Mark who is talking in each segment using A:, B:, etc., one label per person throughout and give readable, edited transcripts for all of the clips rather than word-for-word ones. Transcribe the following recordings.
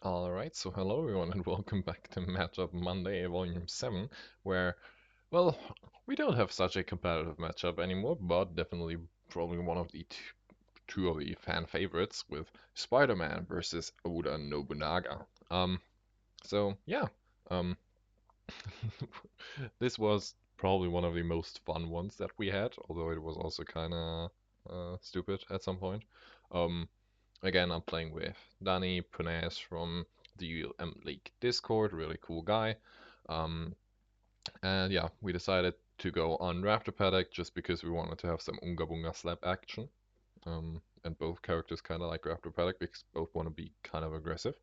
A: Alright, so hello everyone and welcome back to Matchup Monday, Volume 7, where, well, we don't have such a competitive matchup anymore, but definitely probably one of the two of the fan favorites with Spider-Man versus Oda Nobunaga. So yeah, um, this was probably one of the most fun ones that we had, although it was also kinda stupid at some point. Um, Again, I'm playing with Danny Punes from the ULM League Discord, really cool guy. Um, and yeah, we decided to go on Raptor Paddock just because we wanted to have some Unga Bunga slap action. And both characters kind of like Raptor Paddock because both want to be kind of aggressive.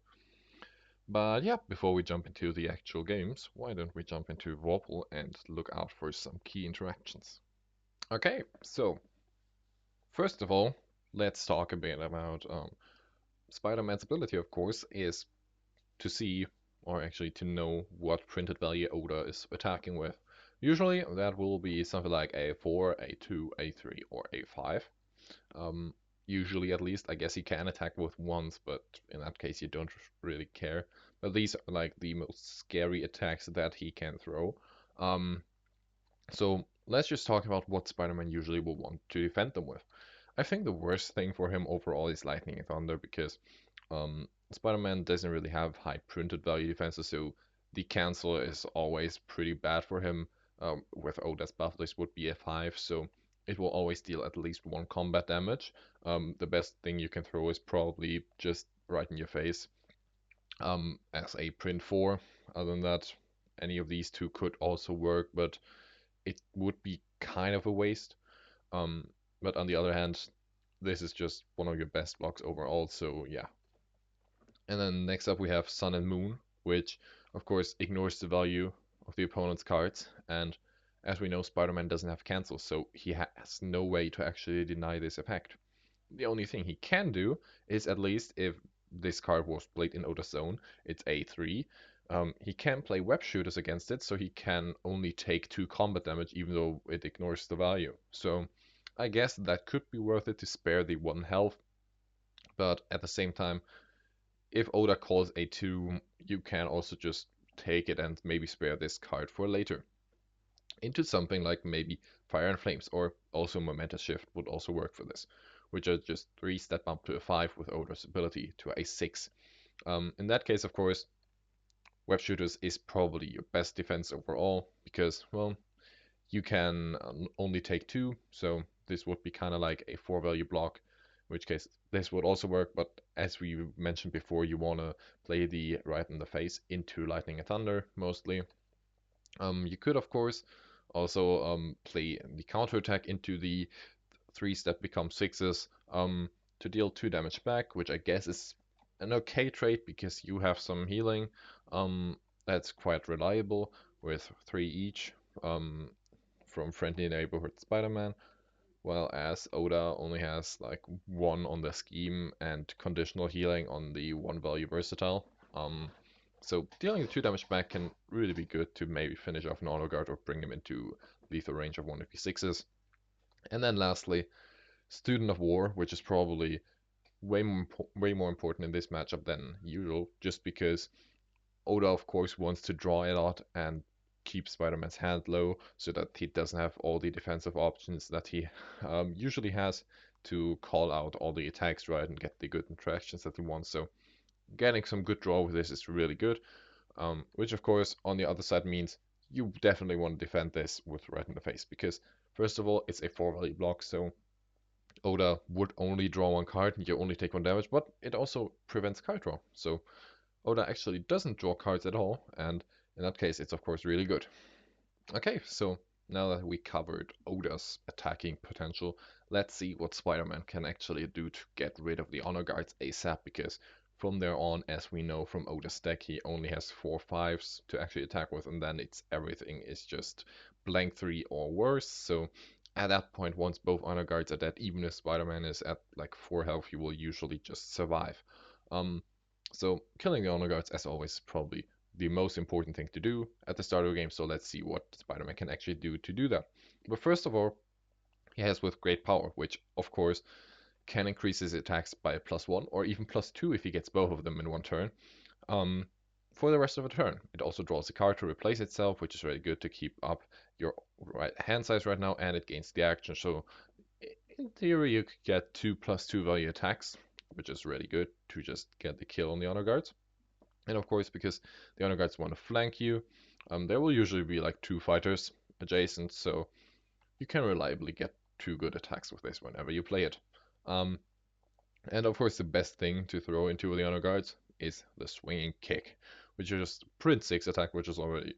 A: But yeah, before we jump into the actual games, why don't we jump into Vorpal and look out for some key interactions? Okay, so first of all, let's talk a bit about Spider-Man's ability, of course, is to see, or actually to know what printed value Oda is attacking with. Usually that will be something like A4, A2, A3, or A5. Um, Usually, at least, I guess he can attack with ones, but in that case you don't really care. But these are like the most scary attacks that he can throw. Um, so let's just talk about what Spider-Man usually will want to defend them with. I think the worst thing for him overall is Lightning and Thunder because Spider-Man doesn't really have high printed value defenses, so the cancel is always pretty bad for him. With Oda's buff, this would be a 5, so it will always deal at least one combat damage. The best thing you can throw is probably just right in your face as a print 4. Other than that, any of these two could also work, but it would be kind of a waste. Um, but on the other hand, this is just one of your best blocks overall, so yeah. And then next up we have Sun and Moon, which of course ignores the value of the opponent's cards, and as we know, Spider-Man doesn't have cancel, so he has no way to actually deny this effect. The only thing he can do is, at least if this card was played in Oda's zone, it's A3. He can play web shooters against it, so he can only take 2 combat damage even though it ignores the value. So I guess that could be worth it to spare the 1 health, but at the same time, if Oda calls A2, you can also just take it and maybe spare this card for later. Into something like maybe Fire and Flames, or also Momentous Shift would also work for this, which are just 3 step up to a 5 with Oda's ability to a 6. In that case, of course, Web Shooters is probably your best defense overall, because, well, you can only take 2, so this would be kind of like a 4 value block, in which case this would also work, but as we mentioned before, you want to play the right in the face into Lightning and Thunder mostly. You could, of course, also play the counterattack into the 3-step become 6s to deal 2 damage back, which I guess is an okay trait because you have some healing. That's quite reliable with 3 each from Friendly Neighborhood Spider-Man, while as Oda only has like 1 on the scheme and conditional healing on the 1 value versatile. So dealing the 2 damage back can really be good to maybe finish off an auto guard or bring him into lethal range of 1v6s. And then lastly, Student of War, which is probably way more important in this matchup than usual, just because Oda, of course, wants to draw a lot and keep Spider-Man's hand low so that he doesn't have all the defensive options that he usually has to call out all the attacks right and get the good interactions that he wants. So getting some good draw with this is really good, which of course on the other side means you definitely want to defend this with right in the face because first of all it's a 4 value block, so Oda would only draw 1 card and you only take 1 damage, but it also prevents card draw. So Oda actually doesn't draw cards at all, and in that case it's of course really good. Okay, so now that we covered Oda's attacking potential, let's see what Spider-Man can actually do to get rid of the honor guards ASAP, because from there on, as we know from Oda's deck, he only has 4 5s to actually attack with, and then it's everything is just blank 3 or worse. So at that point, once both honor guards are dead, even if Spider-Man is at like 4 health, he will usually just survive. Um, so killing the honor guards, as always, is probably the most important thing to do at the start of the game, so let's see what Spider-Man can actually do that. But first of all, he has with great power, which of course can increase his attacks by +1 or even +2 if he gets both of them in one turn. um, for the rest of the turn. It also draws a card to replace itself, which is really good to keep up your right hand size right now, and it gains the action. So in theory, you could get 2+2 value attacks, which is really good to just get the kill on the honor guards. And of course, because the honor guards want to flank you, there will usually be like two fighters adjacent, so you can reliably get two good attacks with this whenever you play it. Um, and of course, the best thing to throw into the honor guards is the swinging kick, which is just print 6 attack, which is already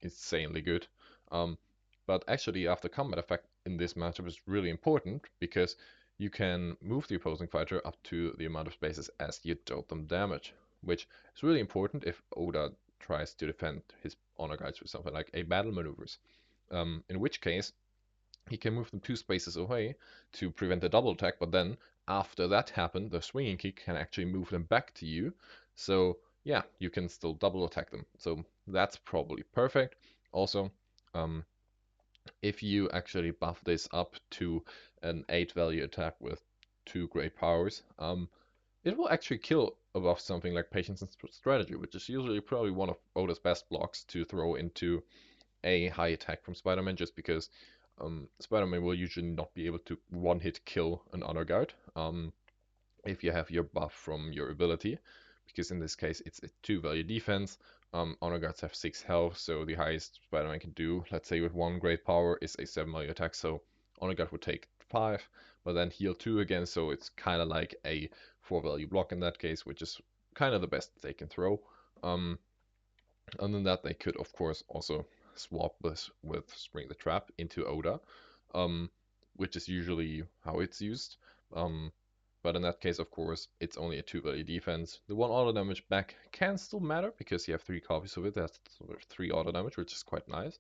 A: insanely good. Um, but actually, after combat effect in this matchup is really important because you can move the opposing fighter up to the amount of spaces as you dealt them damage, which is really important if Oda tries to defend his honor guards with something like a battle maneuvers. In which case, he can move them two spaces away to prevent a double attack, but then after that happened, the swinging kick can actually move them back to you. So yeah, you can still double attack them. So that's probably perfect. Also, um, if you actually buff this up to an 8 value attack with two great powers, it will actually kill above something like Patience and Strategy, which is usually probably one of Oda's best blocks to throw into a high attack from Spider-Man just because Spider-Man will usually not be able to one-hit kill an honor guard if you have your buff from your ability, because in this case it's a 2 value defense. Honor guards have 6 health, so the highest Spider-Man can do, let's say with one great power, is a 7 value attack. So honor guard would take 5, but then heal 2 again, so it's kind of like a 4 value block in that case, which is kind of the best they can throw. Um, Other than that, they could, of course, also swap this with Spring the Trap into Oda, um, which is usually how it's used. Um, but in that case, of course, it's only a 2 value defense. The 1 auto damage back can still matter because you have 3 copies of it. That's sort of 3 auto damage, which is quite nice.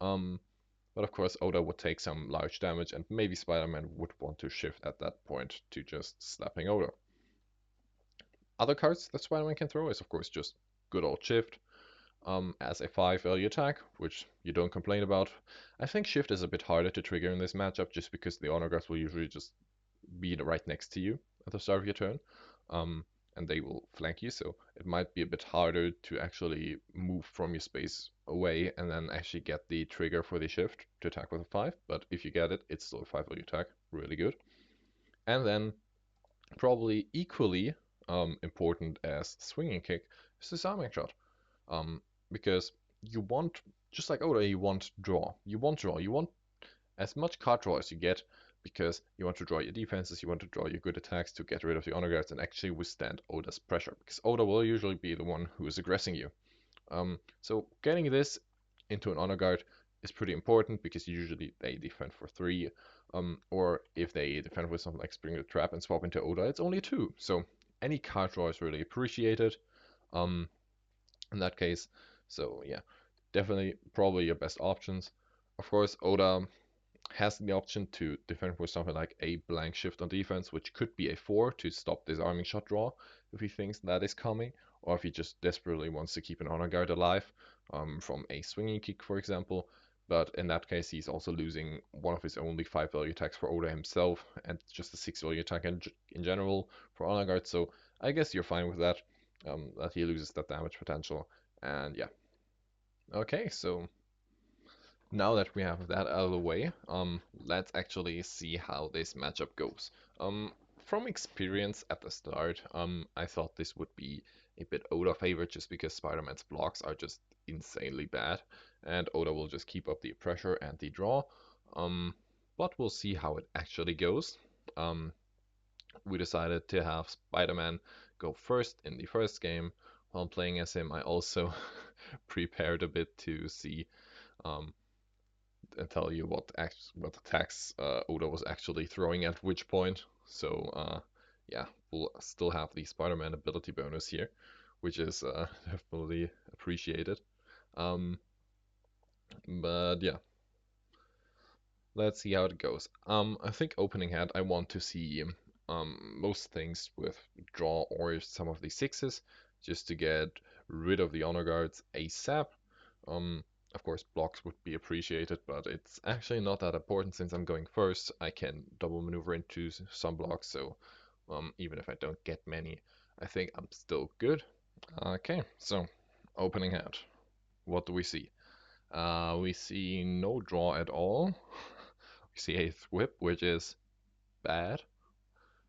A: Um, but of course, Oda would take some large damage, and maybe Spider-Man would want to shift at that point to just slapping Oda. Other cards that Spider-Man can throw is, of course, just good old shift as a 5 value attack, which you don't complain about. I think shift is a bit harder to trigger in this matchup just because the honor guards will usually just be right next to you at the start of your turn. Um, and they will flank you, so it might be a bit harder to actually move from your space away and then actually get the trigger for the shift to attack with a 5. But if you get it, it's still a 5 value attack, really good. And then probably equally important as swinging kick is the disarming shot. Um, because you want, just like Oda, you want draw. You want draw. You want as much card draw as you get because you want to draw your defenses, you want to draw your good attacks to get rid of the honor guards and actually withstand Oda's pressure. Because Oda will usually be the one who is aggressing you. So getting this into an honor guard is pretty important because usually they defend for 3. Or if they defend with something like Spring the Trap and swap into Oda, it's only 2. So any card draw is really appreciated. Um, in that case. So yeah, definitely probably your best options. Of course, Oda has the option to defend with something like a blank shift on defense, which could be a 4 to stop this arming shot draw if he thinks that is coming, or if he just desperately wants to keep an honor guard alive from a swinging kick, for example. But in that case, he's also losing one of his only 5 value attacks for Oda himself, and just a 6 value attack in general for honor guard. So I guess you're fine with that, that he loses that damage potential. And yeah, okay, so now that we have that out of the way, let's actually see how this matchup goes. From experience at the start, I thought this would be a bit Oda favored just because Spider-Man's blocks are just insanely bad, and Oda will just keep up the pressure and the draw. Um, but we'll see how it actually goes. Um, we decided to have Spider-Man go first in the first game. While playing as him, I also prepared a bit to see um, and tell you what attacks Oda was actually throwing at which point. So yeah, we'll still have the Spider-Man ability bonus here, which is definitely appreciated. Um, but yeah, let's see how it goes. I think opening hand, I want to see most things with draw or some of the sixes, just to get rid of the honor guards ASAP. Um, of course, blocks would be appreciated, but it's actually not that important since I'm going first. I can double maneuver into some blocks, so even if I don't get many, I think I'm still good. Okay, so opening hand. What do we see? We see no draw at all. We see a whip, which is bad.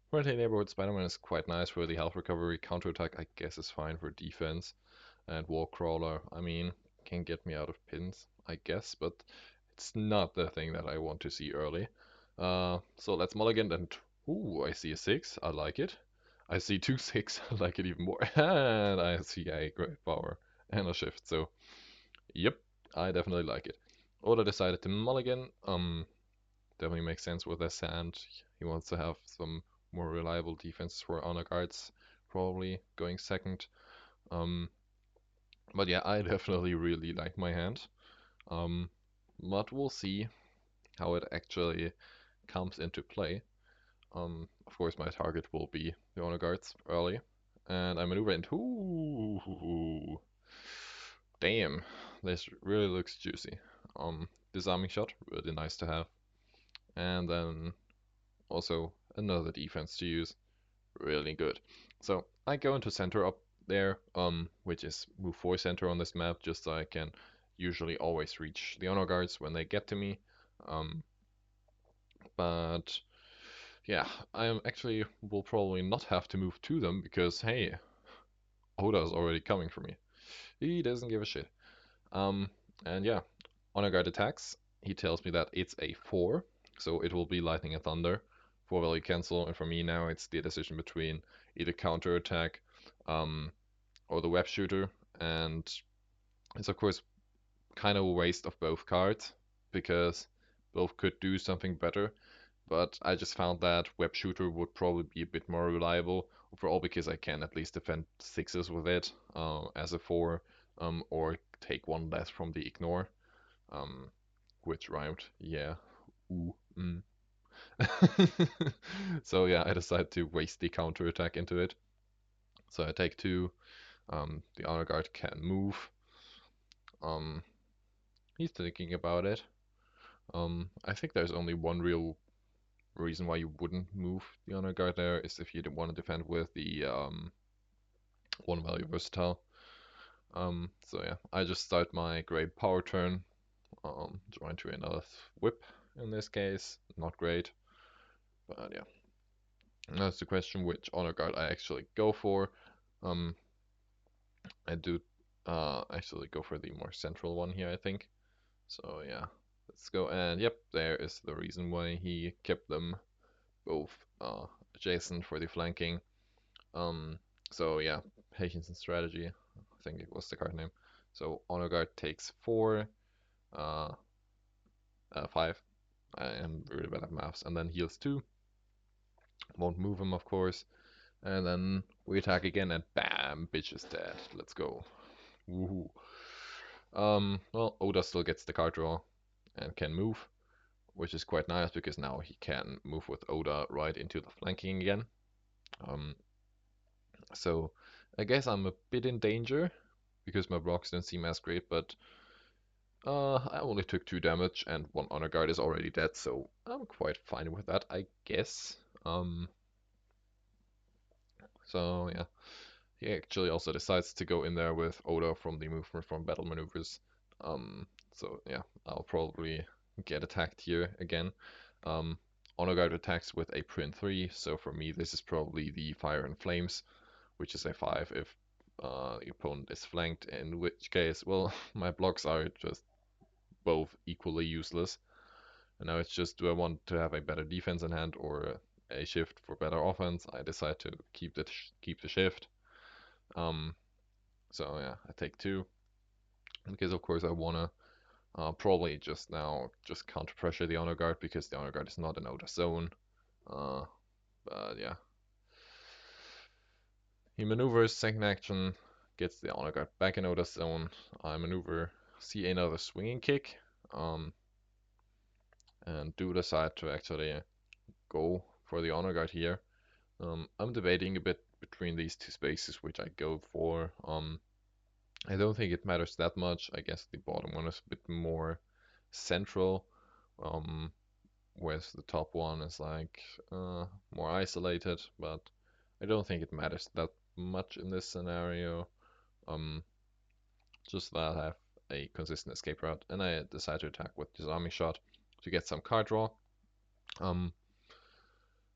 A: Friendly Neighborhood Spider-Man is quite nice for the health recovery. Counterattack, I guess, is fine for defense. And Wall Crawler, I mean, can get me out of pins, I guess, but it's not the thing that I want to see early. So let's mulligan and ooh, I see a 6, I like it. I see two 6, I like it even more. And I see a great power and a shift, so yep, I definitely like it. Oda decided to mulligan. Definitely makes sense with his hand. He wants to have some more reliable defense for honor guards, probably going second. Um, but yeah, I definitely really like my hand. Um, but we'll see how it actually comes into play. Of course, my target will be the honor guards early, and I maneuver into. Ooh, damn, this really looks juicy. Disarming shot, really nice to have, and then also another defense to use, really good. So I go into center up there, which is move 4 center on this map, just so I can usually always reach the honor guards when they get to me. Um, but yeah, I am actually will probably not have to move to them because hey, Oda is already coming for me. He doesn't give a shit. Um, and yeah, honor guard attacks. He tells me that it's a 4, so it will be lightning and thunder, 4 value cancel. And for me now, it's the decision between either counter attack, um, or the web shooter, and it's of course kind of a waste of both cards because both could do something better. But I just found that web shooter would probably be a bit more reliable overall because I can at least defend sixes with it as a 4, or take one less from the ignore, um, which rhymed. Yeah. Ooh. Mm. So yeah, I decided to waste the counter attack into it. So I take 2. The honor guard can move. Um, he's thinking about it. I think there's only one real reason why you wouldn't move the honor guard there is if you didn't want to defend with the 1 value versatile. So yeah, I just start my great power turn. Drawing to another whip in this case. Not great, but yeah. That's the question which honor guard I actually go for. Um, I do actually go for the more central one here, I think. So yeah, let's go. And yep, there is the reason why he kept them both adjacent for the flanking. Um, so yeah, patience and strategy. I think it was the card name. So honor guard takes 4, uh, 5. I am really bad at maths, and then heals 2. Won't move him, of course. And then we attack again, and bam, bitch is dead. Let's go. Woohoo. Well, Oda still gets the card draw and can move, which is quite nice because now he can move with Oda right into the flanking again. Um, so I guess I'm a bit in danger because my blocks don't seem as great, but I only took 2 damage and 1 honor guard is already dead, so I'm quite fine with that, I guess. Um, so yeah, he actually also decides to go in there with Oda from the movement from battle maneuvers. So yeah, I'll probably get attacked here again. Um, Honor Guard attacks with a print 3, so for me this is probably the Fire and Flames, which is a 5 if the opponent is flanked, in which case, well, my blocks are just both equally useless. And now it's just, do I want to have a better defense in hand or a shift for better offense? I decide to keep the shift. Um, so yeah, I take 2 because of course I wanna probably just now just counter pressure the honor guard because the honor guard is not an outer zone. Uh, but yeah, he maneuvers second action, gets the honor guard back in outer zone. I maneuver, see another swinging kick, um, and do decide to actually go for the honor guard here. I'm debating a bit between these 2 spaces which I go for. I don't think it matters that much. I guess the bottom one is a bit more central, um, whereas the top one is like more isolated, but I don't think it matters that much in this scenario. Um, just that I have a consistent escape route, and I decide to attack with disarming shot to get some card draw. Um,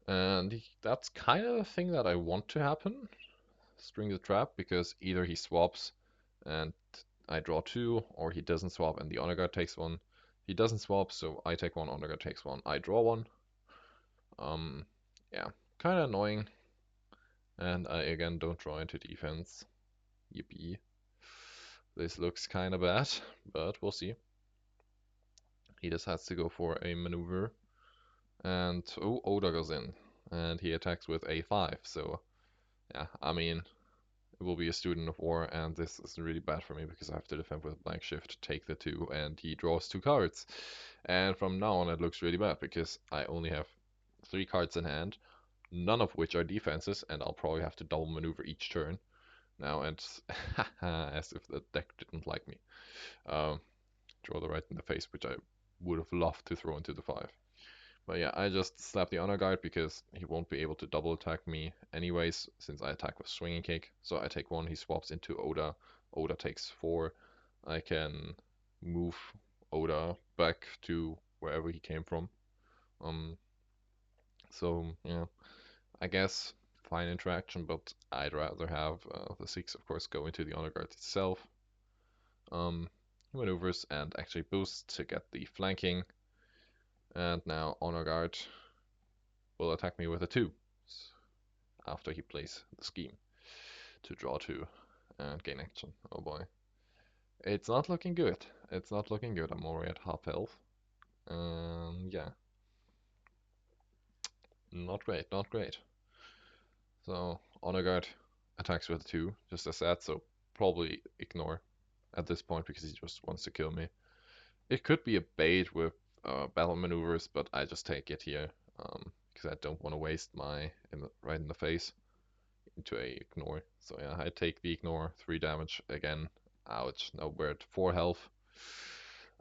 A: and that's kind of the thing that I want to happen. String the trap, because either he swaps and I draw two, or he doesn't swap and the honor guard takes one. He doesn't swap, so I take one, honor guard takes one, I draw one. Um, yeah, kind of annoying. And I again don't draw into defense. Yippee. This looks kind of bad, but we'll see. He decides to go for a maneuver, and oh, Oda goes in, and he attacks with a5. So yeah, I mean, it will be a student of war, and this is really bad for me because I have to defend with blank shift, take the two, and he draws two cards. And from now on, it looks really bad because I only have three cards in hand, none of which are defenses, and I'll probably have to double maneuver each turn now, and as if the deck didn't like me. Um, Draw the right in the face, which I would have loved to throw into the 5. But yeah, I just slap the honor guard because he won't be able to double attack me anyways, since I attack with swinging kick. So I take one, he swaps into Oda. Oda takes 4. I can move Oda back to wherever he came from. Um, so yeah, I guess fine interaction, but I'd rather have the 6, of course, go into the honor guard itself. He maneuvers and actually boosts to get the flanking. And now honor guard will attack me with a 2 after he plays the scheme to draw 2 and gain action. Oh boy. It's not looking good. It's not looking good. I'm already at half health. Yeah. Not great, not great. So, Honor Guard attacks with 2, just as that, so probably ignore at this point because he just wants to kill me. It could be a bait with battle maneuvers, but I just take it here because I don't want to waste my right in the face into a ignore. So yeah, I take the ignore, 3 damage again. Ouch. Now we're at 4 health.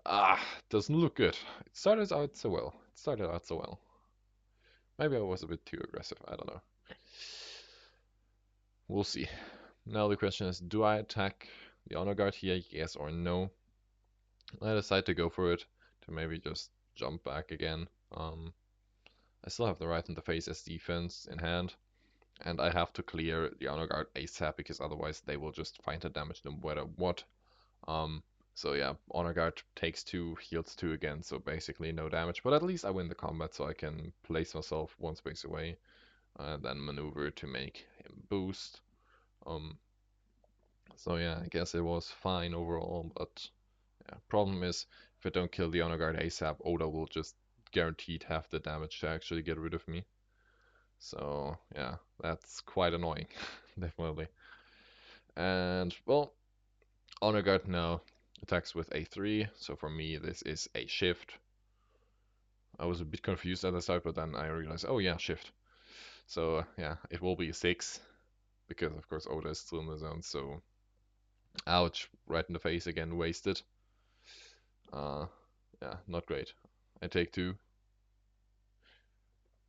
A: Ah, doesn't look good. It started out so well. It started out so well. Maybe I was a bit too aggressive. I don't know. We'll see. Now the question is, do I attack the honor guard here? Yes or no? I decide to go for it. To maybe just jump back again. I still have the right in the face as defense in hand. And I have to clear the honor guard ASAP because otherwise they will just find the damage no matter what. Um, so yeah, honor guard takes 2, heals 2 again, so basically no damage. But at least I win the combat, so I can place myself one space away, and then maneuver to make him boost. Um, so yeah, I guess it was fine overall, but yeah, problem is if I don't kill the honor guard ASAP, Oda will just guaranteed have the damage to actually get rid of me. So yeah, that's quite annoying, definitely. And well, honor guard now attacks with a3, so for me this is a shift. I was a bit confused at the start, but then I realized, oh yeah, shift. So yeah, it will be a 6, because of course Oda is still in the zone, so ouch, right in the face again, wasted. Uh, yeah, not great. I take 2,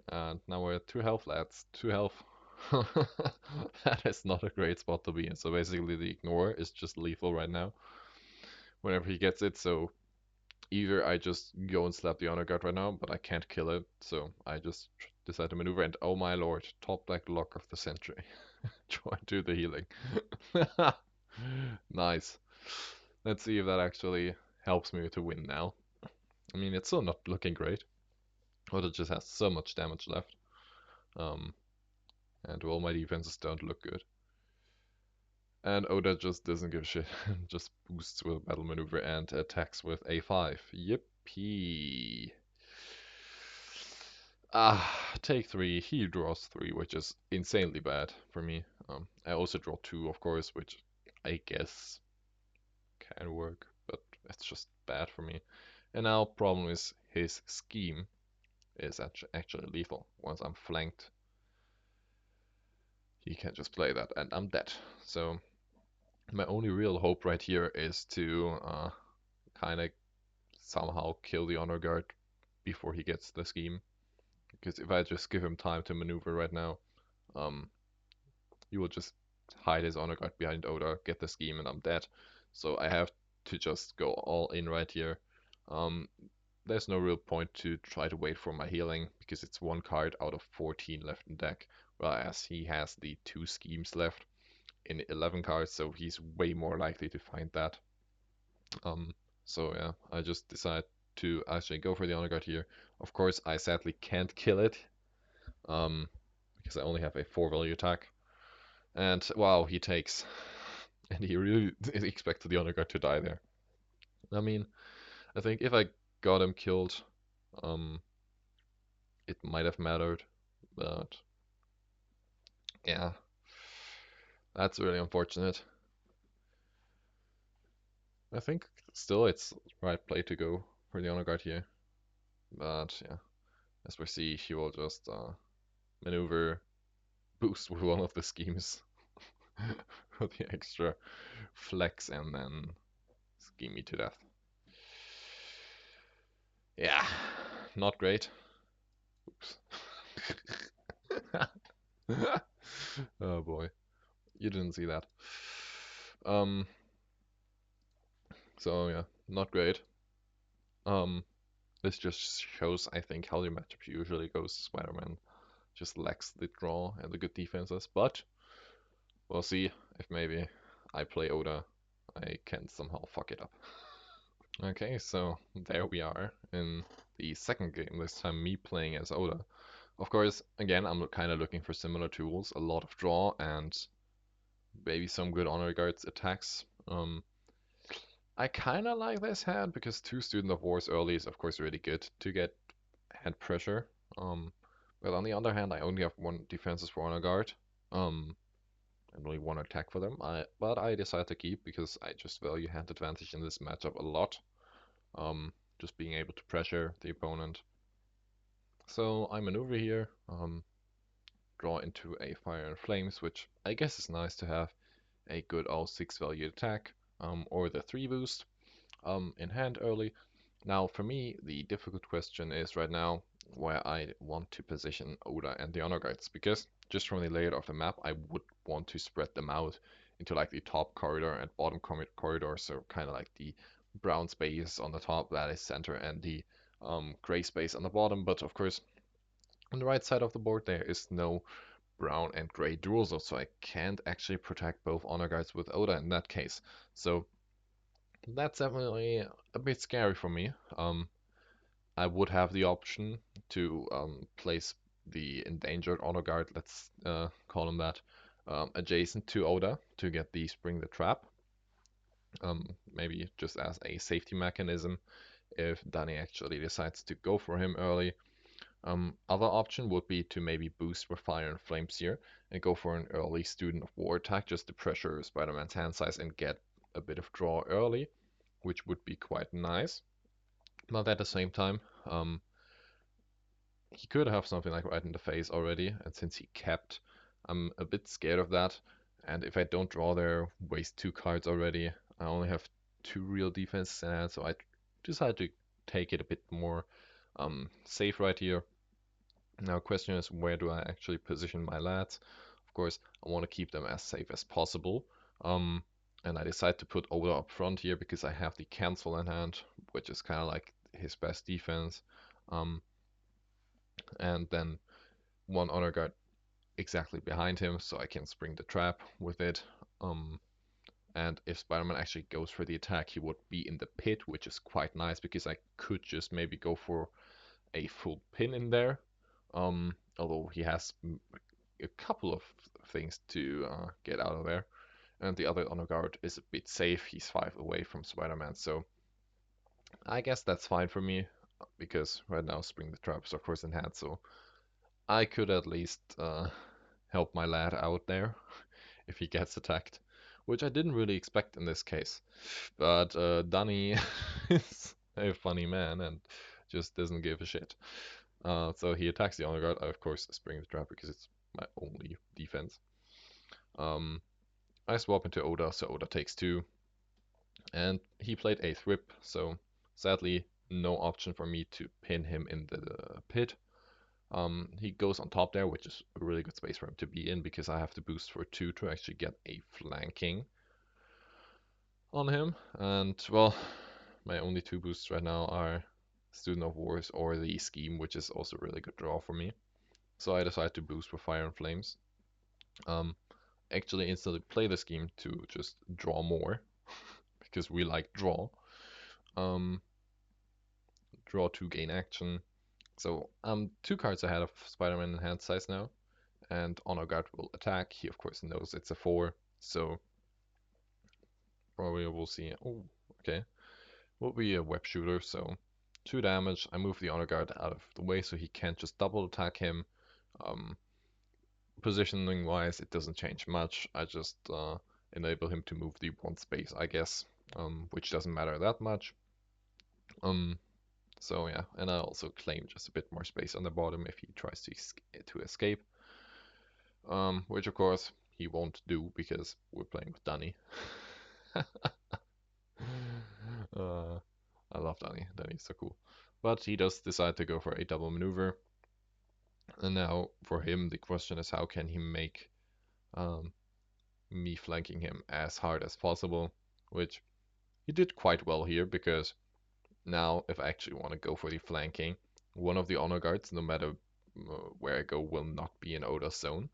A: and now we're at 2 health, lads. 2 health. That is not a great spot to be in. So basically the ignore is just lethal right now whenever he gets it, so either I just go and slap the honor guard right now, but I can't kill it, so I just decide to maneuver, and oh my lord, top deck lock of the century. Try to do the healing. Nice. Let's see if that actually helps me to win now. I mean, it's still not looking great. Oda just has so much damage left. Um, and well, my defenses don't look good. And Oda just doesn't give a shit. Just boosts with battle maneuver and attacks with a5. Yippee. Take 3. He draws 3, which is insanely bad for me. I also draw 2, of course, which I guess can work, but it's just bad for me. And now problem is his scheme is actually lethal. Once I'm flanked, he can just play that, and I'm dead. So my only real hope right here is to kind of somehow kill the honor guard before he gets the scheme. Because if I just give him time to maneuver right now, he will just hide his honor guard behind Oda, get the scheme, and I'm dead. So I have to just go all in right here. Um, there's no real point to try to wait for my healing because it's one card out of 14 left in deck, whereas he has the two schemes left in 11 cards, so he's way more likely to find that. Um, so yeah, I just decide to actually go for the honor guard here. Of course, I sadly can't kill it, um, because I only have a 4 value attack. And wow, he takes, and he really expected the honor guard to die there. I mean, I think if I got him killed, um, it might have mattered, but yeah, that's really unfortunate. I think still it's right play to go for the honor guard here, but yeah, as we see, he will just maneuver boost with one of the schemes for the extra flex and then scheme me to death. Yeah, not great. Oops. Oh boy, you didn't see that. Um, so yeah, not great. Um, this just shows, I think, how the matchup usually goes. Spider-Man just lacks the draw and the good defenses, but we'll see if maybe I play Oda, I can somehow fuck it up. Okay, so there we are in the second game, this time me playing as Oda. Of course, again, I'm kind of looking for similar tools, a lot of draw and maybe some good honor guards attacks. I kind of like this hand because two Student of Wars early is of course really good to get hand pressure. Um, but on the other hand, I only have one defenses for honor guard. Um, and only one attack for them. But I decided to keep because I just value hand advantage in this matchup a lot. Just being able to pressure the opponent. So I maneuver here, draw into a Fire and Flames, which I guess is nice to have a good all 6 value attack, or the 3 boost in hand early. Now for me, the difficult question is right now where I want to position Oda and the honor guards, because just from the layout of the map, I would want to spread them out into like the top corridor and bottom corridor, so kind of like the brown space on the top that is center and the gray space on the bottom. But of course, on the right side of the board there is no brown and gray dual zone, so I can't actually protect both honor guards with Oda in that case. So that's definitely a bit scary for me. I would have the option to place the endangered honor guard, let's call him that, adjacent to Oda to get the Spring the Trap. Maybe just as a safety mechanism if Danny actually decides to go for him early. Other option would be to maybe boost with Fire and Flames here and go for an early Student of War attack just to pressure Spider-Man's hand size and get a bit of draw early, which would be quite nice. But at the same time, he could have something like right in the face already, and since he kept, I'm a bit scared of that. And if I don't draw there, waste 2 cards already. I only have 2 real defenses in hand, so I decided to take it a bit more safe right here. Now, question is, where do I actually position my lads? Of course, I want to keep them as safe as possible. Um, and I decide to put Oda up front here because I have the cancel in hand, which is kind of like his best defense. Um, and then one honor guard exactly behind him, so I can spring the trap with it. And if Spider-Man actually goes for the attack, he would be in the pit, which is quite nice because I could just maybe go for a full pin in there. Although he has a couple of things to get out of there. And the other honor guard is a bit safe. He's 5 away from Spider-Man, so I guess that's fine for me because right now Spring the Trap is of course in hand, so I could at least help my lad out there if he gets attacked, which I didn't really expect in this case. But Danny is a funny man and just doesn't give a shit. So he attacks the honor guard. I of course spring the trap because it's my only defense. I swap into Oda, so Oda takes 2. And he played a whip, so sadly no option for me to pin him in the pit. He goes on top there, which is a really good space for him to be in because I have to boost for 2 to actually get a flanking on him. And well, my only 2 boosts right now are Student of Wars or the Scheme, which is also a really good draw for me. So I decide to boost for Fire and Flames. Um, Actually instantly play the Scheme to just draw more because we like draw. Um, Draw to gain action. So I'm 2 cards ahead of Spider-Man in hand size now, and Honor Guard will attack. He of course knows it's a 4, so probably we'll see. Oh, okay. Will be a web shooter, so 2 damage. I move the Honor Guard out of the way so he can't just double attack him. Um, Positioning wise, it doesn't change much. I just enable him to move the 1 space, I guess, which doesn't matter that much. Um, so yeah, and I also claim just a bit more space on the bottom if he tries to escape. Which of course he won't do because we're playing with Danny. uh, I love Danny. Danny's so cool. But he does decide to go for a double maneuver. And now for him, the question is how can he make um, me flanking him as hard as possible, which he did quite well here because now if I actually want to go for the flanking, one of the honor guards, no matter where I go, will not be in Oda's zone.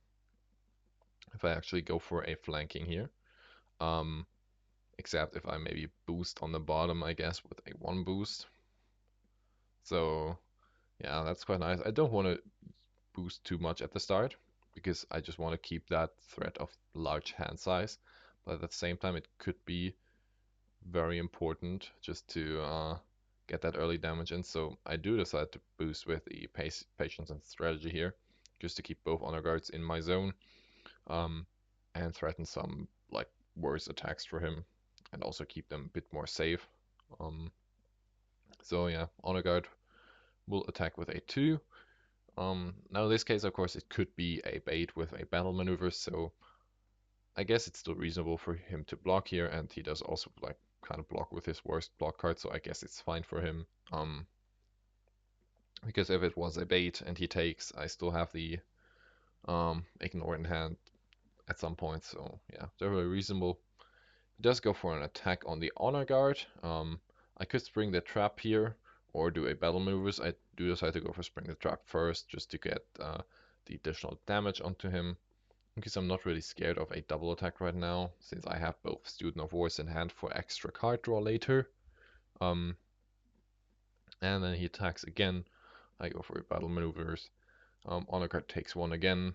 A: If I actually go for a flanking here, um, except if I maybe boost on the bottom, I guess, with a 1 boost. So yeah, that's quite nice. I don't want to boost too much at the start because I just want to keep that threat of large hand size. But at the same time, it could be very important just to get that early damage in. So I do decide to boost with the patience and strategy here, just to keep both honor guards in my zone, um, and threaten some like worse attacks for him, and also keep them a bit more safe. Um, so yeah, honor guard will attack with a 2. Now in this case, of course, it could be a bait with a battle maneuver, so I guess it's still reasonable for him to block here, and he does also like kind of block with his worst block card, so I guess it's fine for him. Because if it was a bait and he takes, I still have the ignore in hand at some point, so yeah, they're very reasonable. He does go for an attack on the honor guard. I could spring the trap here or do a battle maneuvers. I do decide to go for spring the trap first just to get the additional damage onto him. Because I'm not really scared of a double attack right now, since I have both Student of Wars in hand for extra card draw later. Um, and then he attacks again. I go for battle maneuvers. Honor guard takes 1 again.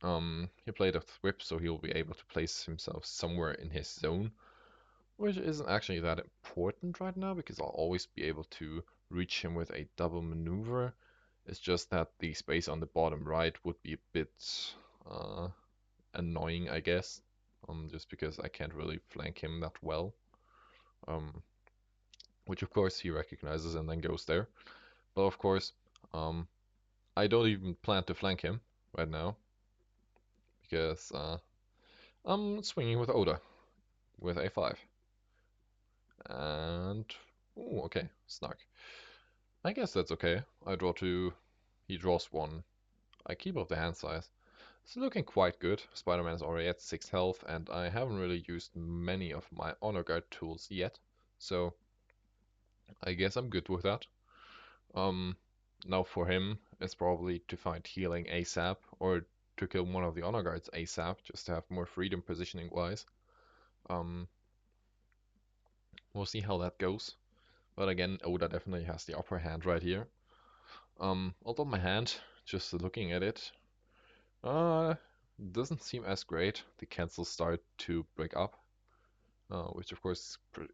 A: He played a whip, so he'll be able to place himself somewhere in his zone, which isn't actually that important right now because I'll always be able to reach him with a double maneuver. It's just that the space on the bottom right would be a bit annoying, I guess, just because I can't really flank him that well. Which of course he recognizes and then goes there. But of course, um, I don't even plan to flank him right now because I'm swinging with Oda with a 5. And ooh, okay, snark. I guess that's okay. I draw 2, he draws 1. I keep up the hand size. It's looking quite good. Spider-Man is already at 6 health, and I haven't really used many of my Honor Guard tools yet, so I guess I'm good with that. Um, Now for him, it's probably to find healing ASAP, or to kill one of the Honor Guards ASAP, just to have more freedom positioning-wise. Um, we'll see how that goes. But again, Oda definitely has the upper hand right here. Although my hand, just looking at it, uh, doesn't seem as great. The cancels start to break up, which of course is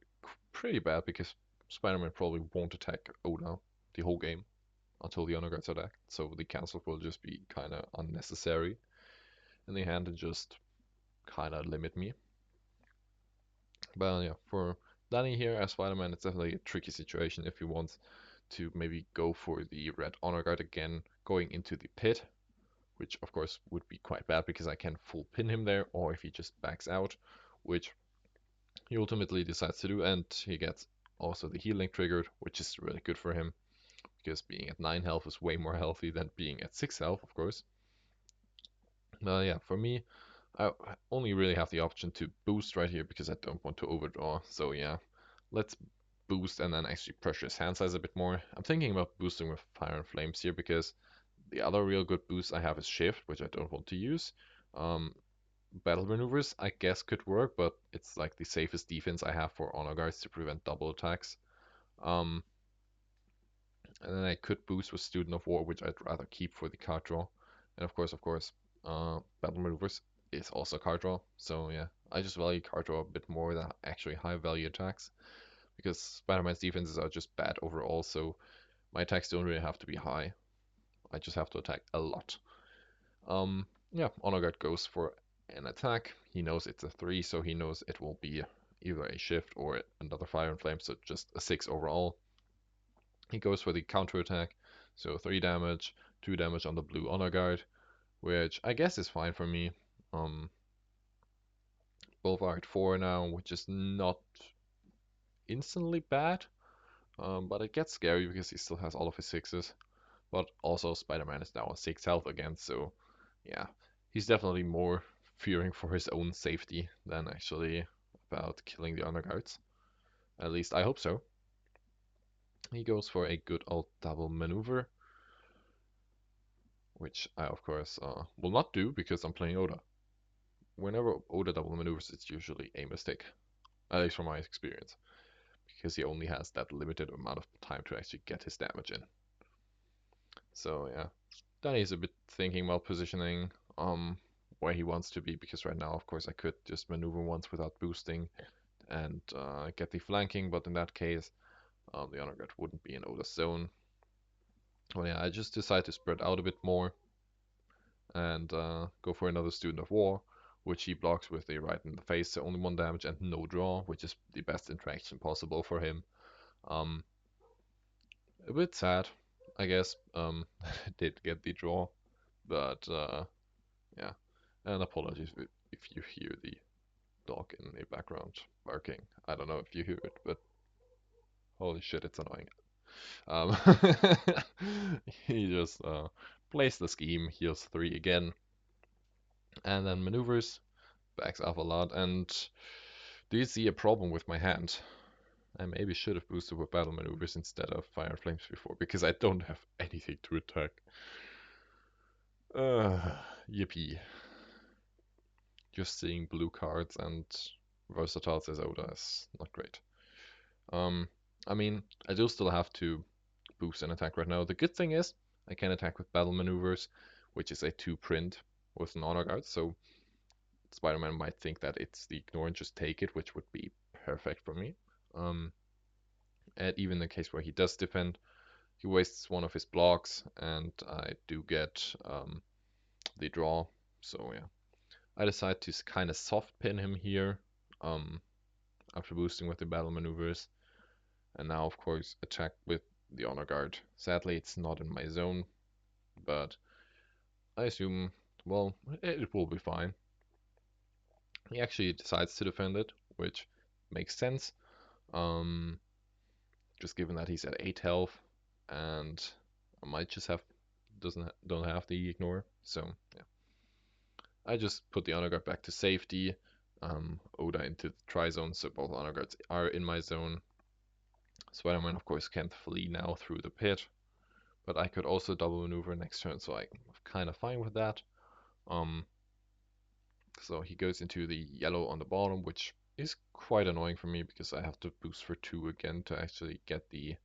A: pretty bad because Spider-Man probably won't attack Oda the whole game until the Honor Guards attack, so the cancels will just be kind of unnecessary in the hand and just kind of limit me. But yeah, for Danny here as Spider-Man, it's definitely a tricky situation if he wants to maybe go for the red Honor Guard again, going into the pit, which of course would be quite bad because I can full pin him there, or if he just backs out, which he ultimately decides to do, and he gets also the healing triggered, which is really good for him because being at 9 health is way more healthy than being at 6 health, of course. Yeah, for me, I only really have the option to boost right here because I don't want to overdraw. So yeah, let's boost and then actually pressure his hand size a bit more. I'm thinking about boosting with Fire and Flames here because the other real good boost I have is Shift, which I don't want to use. Um, Battle Maneuvers, I guess, could work, but it's like the safest defense I have for Honor Guards to prevent double attacks. Um, and then I could boost with Student of War, which I'd rather keep for the card draw. And of course, Battle Maneuvers is also card draw. So yeah, I just value card draw a bit more than actually high value attacks because Spider-Man's defenses are just bad overall. So my attacks don't really have to be high. I just have to attack a lot. Yeah, Honor Guard goes for an attack. He knows it's a 3, so he knows it will be either a shift or another Fire and Flame, so just a 6 overall. He goes for the counter attack, so 3 damage, 2 damage on the blue Honor Guard, which I guess is fine for me. Um, Both are at 4 now, which is not instantly bad, but it gets scary because he still has all of his 6s. But also Spider-Man is now on 6 health again, so yeah, he's definitely more fearing for his own safety than actually about killing the Honor Guards. At least I hope so. He goes for a good old double maneuver, which I of course will not do because I'm playing Oda. Whenever Oda double maneuvers, it's usually a mistake, at least from my experience, because he only has that limited amount of time to actually get his damage in. So yeah, Danny is a bit thinking about positioning, where he wants to be, because right now, of course, I could just maneuver once without boosting and get the flanking, but in that case, the honor guard wouldn't be in Oda's zone. Well, yeah, I just decided to spread out a bit more and go for another Student of War, which he blocks with a right in the face, so only 1 damage and no draw, which is the best interaction possible for him. Um, a bit sad, I guess. Did get the draw, but yeah. And apologies if you hear the dog in the background barking. I don't know if you hear it, but holy shit, it's annoying. Um, he just plays the scheme, heals 3 again, and then maneuvers, backs off a lot. And do you see a problem with my hand? I maybe should have boosted with battle maneuvers instead of fire flames before, because I don't have anything to attack. Yippee. Just seeing blue cards and versatile as Oda is not great. Um, I mean, I do still have to boost an attack right now. The good thing is I can attack with battle maneuvers, which is a 2 print with an honor guard. So Spider-Man might think that it's the ignore and just take it, which would be perfect for me. And even in the case where he does defend, he wastes one of his blocks, and I do get the draw. So yeah, I decide to kind of soft pin him here after boosting with the battle maneuvers. And now, of course, attack with the honor guard. Sadly, it's not in my zone, but I assume, well, it will be fine. He actually decides to defend it, which makes sense. Um, just given that he's at 8 health, and I might just don't have the ignore. So yeah, I just put the honor guard back to safety. Oda into the try zone, so both honor guards are in my zone. Spider-Man, of course, can't flee now through the pit, but I could also double maneuver next turn, so I'm kind of fine with that. Um, so he goes into the yellow on the bottom, which is quite annoying for me because I have to boost for 2 again to actually get the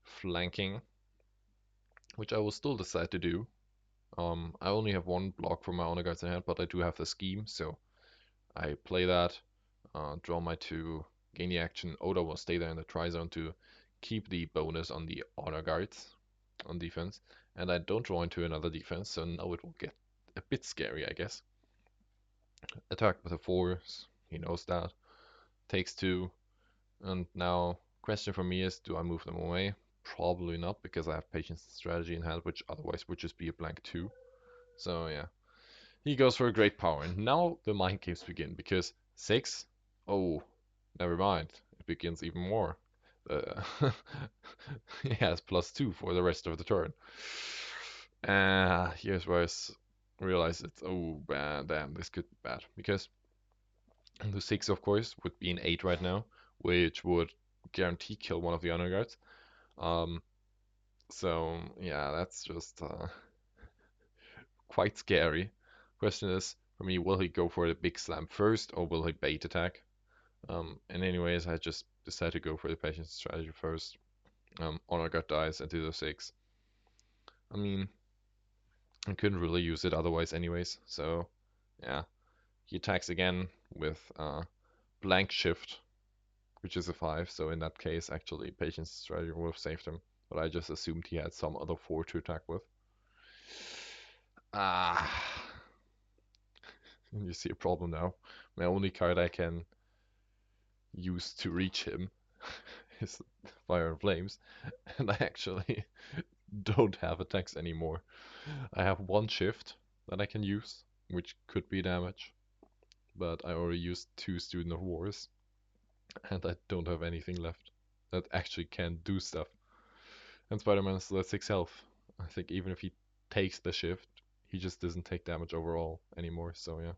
A: flanking, which I will still decide to do. I only have 1 block for my honor guards in hand, but I do have the scheme, so I play that, draw my 2, gain the action. Oda will stay there in the try zone to keep the bonus on the honor guards on defense, and I don't draw into another defense, so now it will get a bit scary, I guess. Attack with a 4, he knows that. Takes 2, and now question for me is, do I move them away? Probably not, because I have patience and strategy in hand, which otherwise would just be a blank 2. So yeah, he goes for a great power, and now the mind games begin, because 6, oh, never mind, it begins even more. He has +2 for the rest of the turn. Here's where realize it's, oh man, damn, this could be bad. Because the 6, of course, would be an 8 right now, which would guarantee kill one of the honor guards. Um, so yeah, that's just quite scary. Question is, for me, will he go for the big slam first, or will he bait attack? And anyways, I just decided to go for the patience strategy first. Honor guard dies into the 6. I mean, I couldn't really use it otherwise anyways, so yeah. He attacks again with blank shift, which is a 5, so in that case, actually, patience strategy would have saved him, but I just assumed he had some other 4 to attack with. Ah, you see a problem now. My only card I can use to reach him is Fire and Flames, and I actually don't have attacks anymore. I have 1 shift that I can use, which could be damage, but I already used 2 Student of Wars, and I don't have anything left that actually can do stuff. And Spider-Man is still at 6 health. I think even if he takes the shift, he just doesn't take damage overall anymore, so yeah.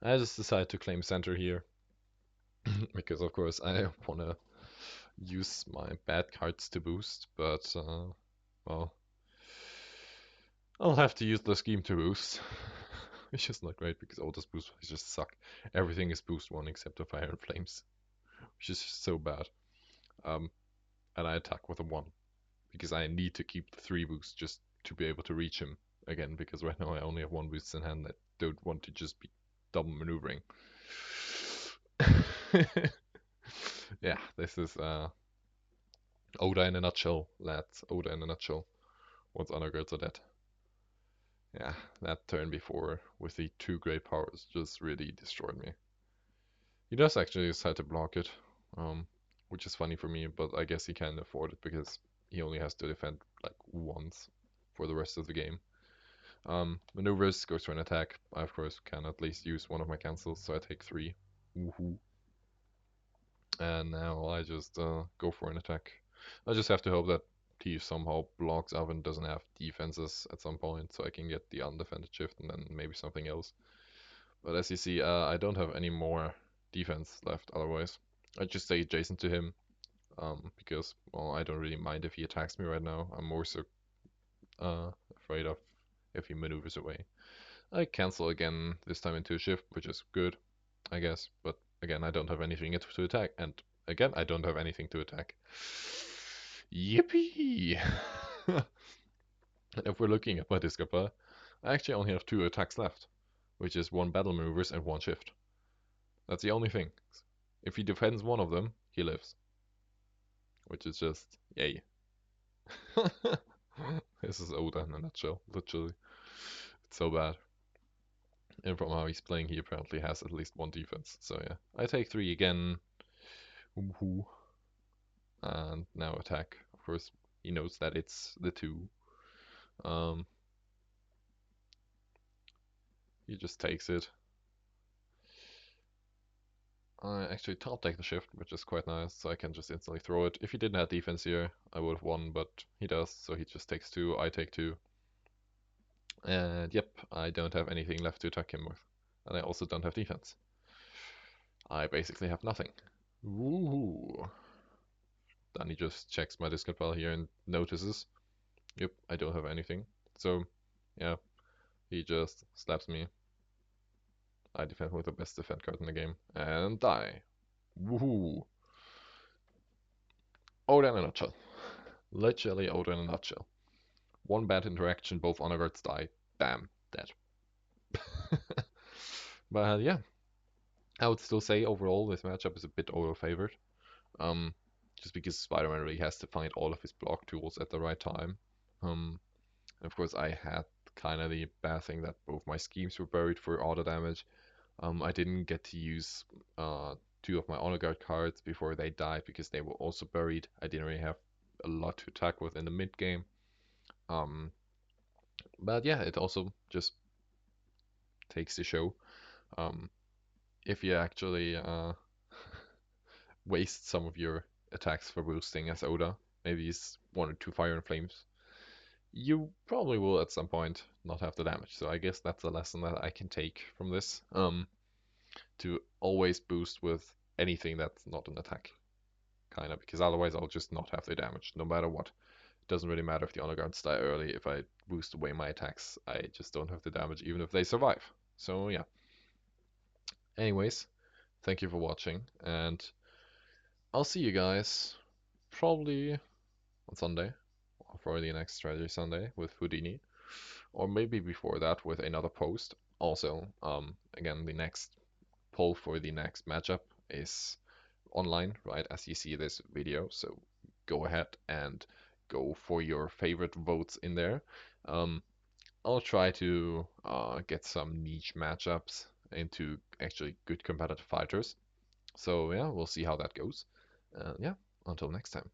A: I just decided to claim center here, because of course I wanna use my bad cards to boost, but well, I'll have to use the scheme to boost. Which is not great because all those boost just suck. Everything is boost 1 except the Fire and Flames, which is just so bad. Um, and I attack with a 1 because I need to keep the 3 boost just to be able to reach him again, because right now I only have 1 boost in hand. I don't want to just be double maneuvering. Yeah, this is Oda in a nutshell, lads. Oda in a nutshell. Once honor guards are dead. Yeah, that turn before with the 2 great powers just really destroyed me. He does actually decide to block it, which is funny for me, but I guess he can afford it because he only has to defend like once for the rest of the game. Maneuvers goes for an attack. I of course can at least use one of my cancels, so I take 3. Woohoo! And now I just go for an attack. I just have to hope that he somehow blocks up and doesn't have defenses at some point, so I can get the undefended shift and then maybe something else. But as you see, I don't have any more defense left otherwise. I just stay adjacent to him, because, well, I don't really mind if he attacks me right now. I'm more so afraid of if he maneuvers away. I cancel again, this time into a shift, which is good, I guess. But again, I don't have anything to attack, and again, I don't have anything to attack. Yippee! If we're looking at my discard pile, I actually only have 2 attacks left, which is 1 battle maneuvers and 1 shift. That's the only thing. If he defends one of them, he lives. Which is just, yay. This is Oda in a nutshell, literally. It's so bad. And from how he's playing, he apparently has at least 1 defense. So yeah, I take 3 again. Woohoo. And now attack. Of course, he knows that it's the 2. Um, he just takes it. I actually top take the shift, which is quite nice, so I can just instantly throw it. If he didn't have defense here, I would have won, but he does, so he just takes 2, I take 2. And yep, I don't have anything left to attack him with. And I also don't have defense. I basically have nothing. Woohoo! Then he just checks my discard pile here and notices, yep, I don't have anything. So, yeah, he just slaps me. I defend with the best defend card in the game, and die. Woohoo! Oda in a nutshell. Literally Oda in a nutshell. 1 bad interaction, both honor guards die. Bam, dead. But yeah, I would still say overall this matchup is a bit over-favored. Um, just because Spider-Man really has to find all of his block tools at the right time. And of course, I had kind of the bad thing that both my schemes were buried for auto damage. I didn't get to use 2 of my honor guard cards before they died because they were also buried. I didn't really have a lot to attack with in the mid game. But yeah, it also just takes to show if you actually waste some of your attacks for boosting as Oda. Maybe he's one or two Fire and Flames. You probably will at some point not have the damage. So I guess that's a lesson that I can take from this. To always boost with anything that's not an attack, kind of, because otherwise I'll just not have the damage, no matter what. It doesn't really matter if the honor guards die early. If I boost away my attacks, I just don't have the damage, even if they survive. So yeah. Anyways, thank you for watching, and I'll see you guys probably on Sunday, or for the next Strategy Sunday with Houdini, or maybe before that with another post. Also, again, the next poll for the next matchup is online, right, as you see this video. So go ahead and go for your favorite votes in there. Um, I'll try to get some niche matchups into actually good competitive fighters. So yeah, we'll see how that goes. Yeah, until next time.